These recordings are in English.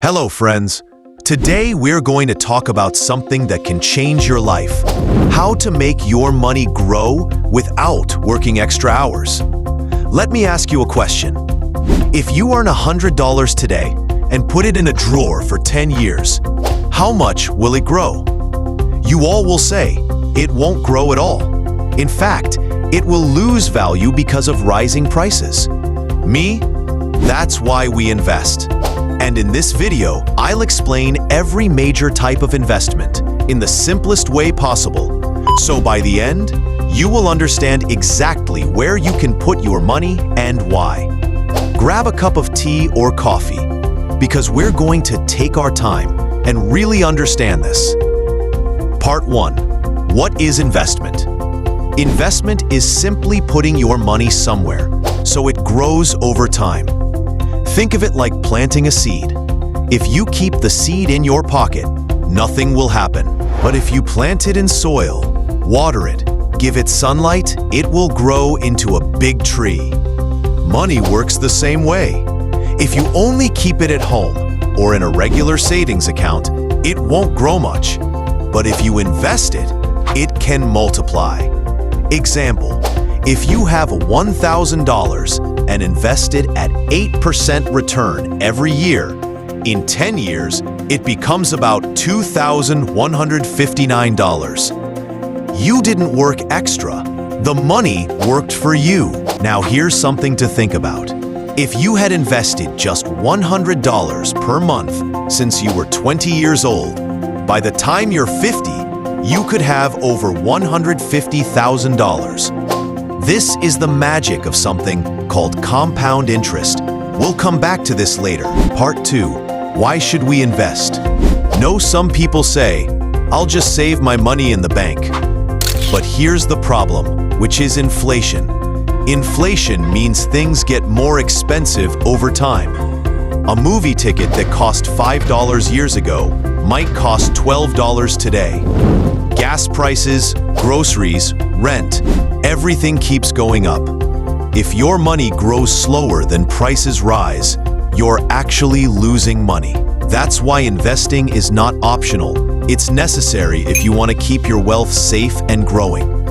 Hello, friends. Today we're going to talk about something that can change your life. How to make your money grow without working extra hours. Let me ask you a question. If you earn $100 today and put it in a drawer for 10 years, how much will it grow? You all will say, it won't grow at all. In fact, it will lose value because of rising prices. Me? That's why we invest. And in this video, I'll explain every major type of investment in the simplest way possible. So by the end, you will understand exactly where you can put your money and why. Grab a cup of tea or coffee, because we're going to take our time and really understand this. Part 1. What is investment? Investment is simply putting your money somewhere, so it grows over time. Think of it like planting a seed. If you keep the seed in your pocket, nothing will happen. But if you plant it in soil, water it, give it sunlight, it will grow into a big tree. Money works the same way. If you only keep it at home or in a regular savings account, it won't grow much. But if you invest it, it can multiply. Example, if you have $1,000 and invest it at 8% return every year, in 10 years, it becomes about $2,159. You didn't work extra. The money worked for you. Now here's something to think about. If you had invested just $100 per month since you were 20 years old, by the time you're 50, you could have over $150,000. This is the magic of something called compound interest. We'll come back to this later. Part 2. Why should we invest? No, some people say, I'll just save my money in the bank. But here's the problem, which is inflation. Inflation means things get more expensive over time. A movie ticket that cost $5 years ago might cost $12 today. Gas prices, groceries, rent, everything keeps going up. If your money grows slower than prices rise, you're actually losing money. That's why investing is not optional. It's necessary if you want to keep your wealth safe and growing.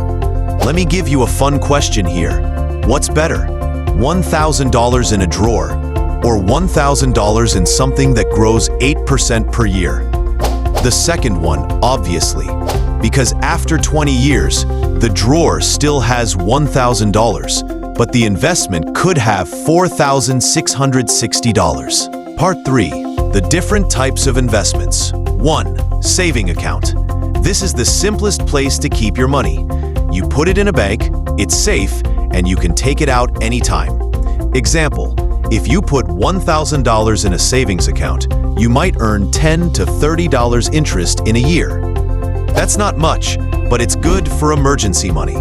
Let me give you a fun question here. What's better, $1,000 in a drawer or $1,000 in something that grows 8% per year? The second one, obviously, because after 20 years, the drawer still has $1,000, but the investment could have $4,660. Part 3. The different types of investments. 1. Saving account. This is the simplest place to keep your money. You put it in a bank, it's safe, and you can take it out anytime. Example, if you put $1,000 in a savings account, you might earn $10 to $30 interest in a year. That's not much, but it's good for emergency money.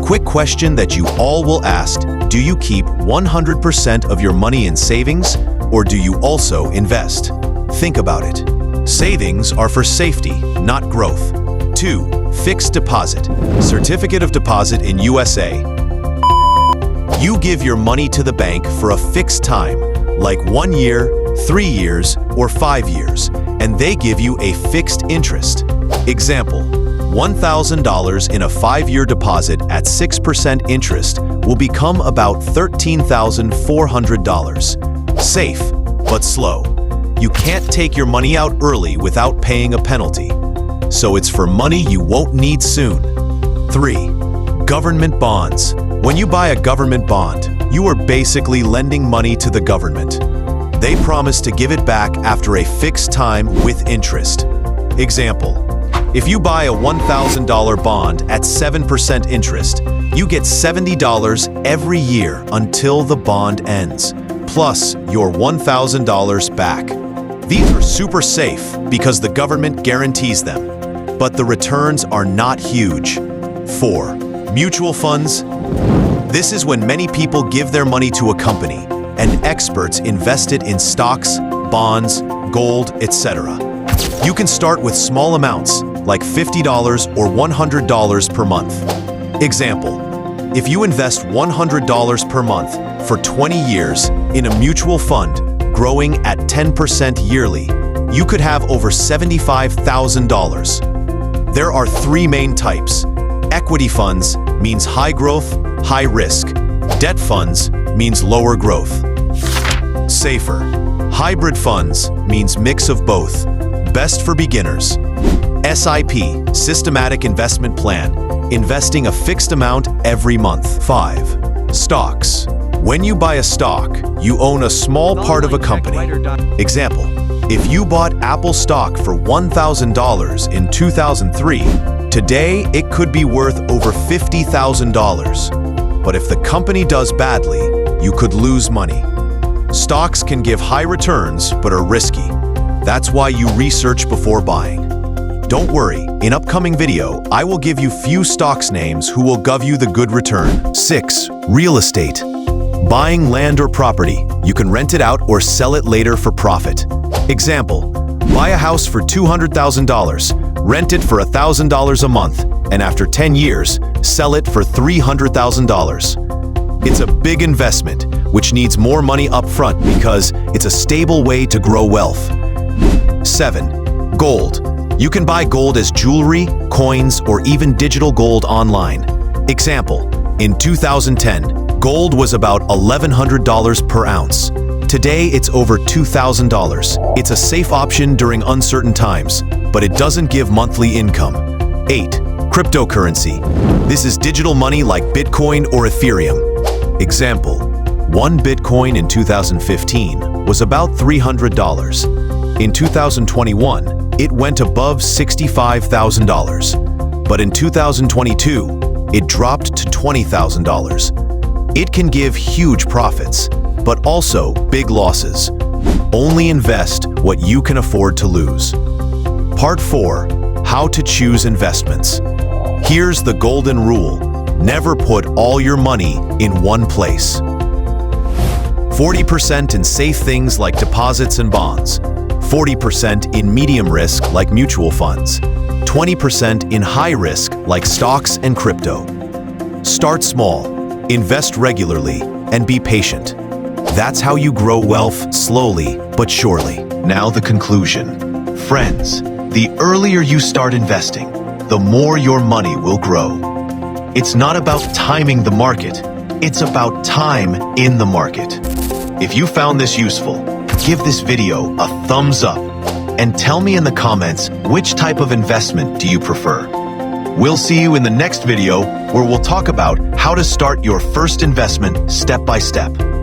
Quick question that you all will ask, do you keep 100% of your money in savings, or do you also invest? Think about it. Savings are for safety, not growth. 2. Fixed deposit. Certificate of deposit in USA. You give your money to the bank for a fixed time, like 1 year, 3 years, or 5 years, and they give you a fixed interest. Example, $1,000 in a 5-year deposit at 6% interest will become about $13,400. Safe, but slow. You can't take your money out early without paying a penalty. So it's for money you won't need soon. 3. Government bonds. When you buy a government bond, you are basically lending money to the government. They promise to give it back after a fixed time with interest. Example, if you buy a $1,000 bond at 7% interest, you get $70 every year until the bond ends, plus your $1,000 back. These are super safe because the government guarantees them, but the returns are not huge. 4. Mutual funds. This is when many people give their money to a company, and experts invest it in stocks, bonds, gold, etc. You can start with small amounts, like $50 or $100 per month. Example, if you invest $100 per month for 20 years in a mutual fund, growing at 10% yearly, you could have over $75,000. There are three main types. Equity funds means high growth, high risk. Debt funds means lower growth. Safer. Hybrid funds means mix of both. Best for beginners. SIP, Systematic Investment Plan, investing a fixed amount every month. 5. Stocks. When you buy a stock, you own a small part of a company. Example, if you bought Apple stock for $1,000 in 2003, today it could be worth over $50,000. But if the company does badly, you could lose money. Stocks can give high returns but are risky. That's why you research before buying. Don't worry, in upcoming video, I will give you few stocks names who will give you the good return. 6. Real estate. Buying land or property, you can rent it out or sell it later for profit. Example, buy a house for $200,000, rent it for $1,000 a month, and after 10 years, sell it for $300,000. It's a big investment, which needs more money up front because it's a stable way to grow wealth. 7. Gold. You can buy gold as jewelry, coins, or even digital gold online. Example, in 2010, gold was about $1,100 per ounce. Today, it's over $2,000. It's a safe option during uncertain times, but it doesn't give monthly income. 8. Cryptocurrency. This is digital money like Bitcoin or Ethereum. Example, 1 Bitcoin in 2015 was about $300. In 2021, it went above $65,000. But in 2022, it dropped to $20,000. It can give huge profits, but also big losses. Only invest what you can afford to lose. Part 4. How to choose investments. Here's the golden rule. Never put all your money in one place. 40% in safe things like deposits and bonds. 40% in medium risk like mutual funds. 20% in high risk like stocks and crypto. Start small, invest regularly, and be patient. That's how you grow wealth slowly but surely. Now the conclusion. Friends, the earlier you start investing, the more your money will grow. It's not about timing the market, it's about time in the market. If you found this useful, give this video a thumbs up and tell me in the comments which type of investment do you prefer. We'll see you in the next video where we'll talk about how to start your first investment step by step.